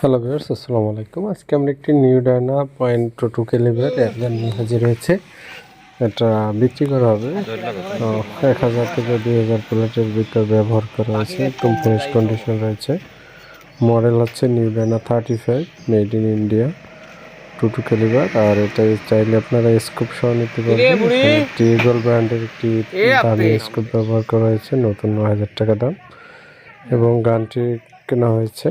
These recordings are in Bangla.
হ্যালো ভিউয়ার্স, আসসালামু আলাইকুম। আজকে আমরা একটি নিউ ডায়না .22 ক্যালিবার এয়ারগান নিয়ে হাজির হয়েছে। এটা বিক্রি করা হবে। তো 1000 থেকে 2000 প্লেটের ভিতর ব্যবহার করা হয়েছে, একদম ফ্রেশ কন্ডিশন রয়েছে। মডেল হচ্ছে new Diana 35, made in India 22 calibre. আর এটা চাইলে আপনারা স্কোপ সহ নিতে পারবেন। একটি ইগল ব্র্যান্ডের একটি দামি স্কোপ ব্যবহার করা হয়েছে, নতুন 9000 টাকা দাম, এবং গানটি কেনা হয়েছে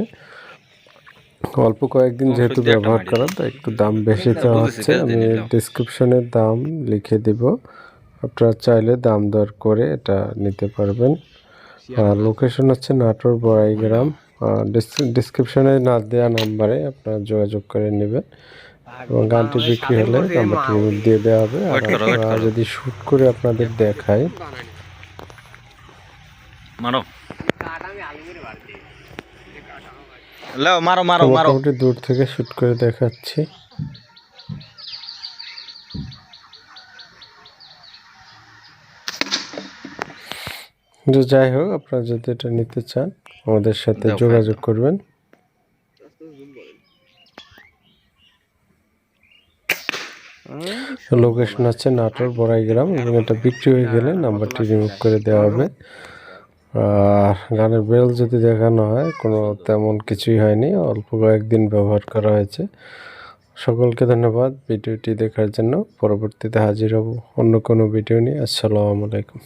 অল্প কয়েকদিন, যেহেতু ব্যবহার করা, তো একটু দাম বেশি চাওয়া হচ্ছে। আমি ডিসক্রিপশনে দাম লিখে দিব, আপনারা চাইলে দাম দর করে এটা নিতে পারবেন। লোকেশন হচ্ছে নাটোর বড়াইগ্রাম। ডিসক্রিপশনে না দেওয়া নাম্বারে আপনারা যোগাযোগ করে নেবেন, এবং গানটি বিক্রি হলে নাম্বারটি দিয়ে দেওয়া হবে। আর আপনারা যদি শ্যুট করে আপনাদের দেখায়, মোটামুটি দূর থেকে শ্যুট করে দেখাচ্ছি। যাই হোক, আপনারা যদি এটা নিতে চান আমাদের সাথে যোগাযোগ করবেন। লোকেশন আছে নাটোর বড়াইগ্রাম, এবং এটা বিক্রি হয়ে গেলে নাম্বারটি রিমুভ করে দেওয়া হবে। আর গানের বেল যদি দেখানো হয়, কোনো তেমন কিছুই হয়নি, অল্প কয়েকদিন ব্যবহার করা হয়েছে। সকলকে ধন্যবাদ ভিডিওটি দেখার জন্য। পরবর্তীতে হাজির হব অন্য কোনো ভিডিও নিয়ে। আসসালামু আলাইকুম।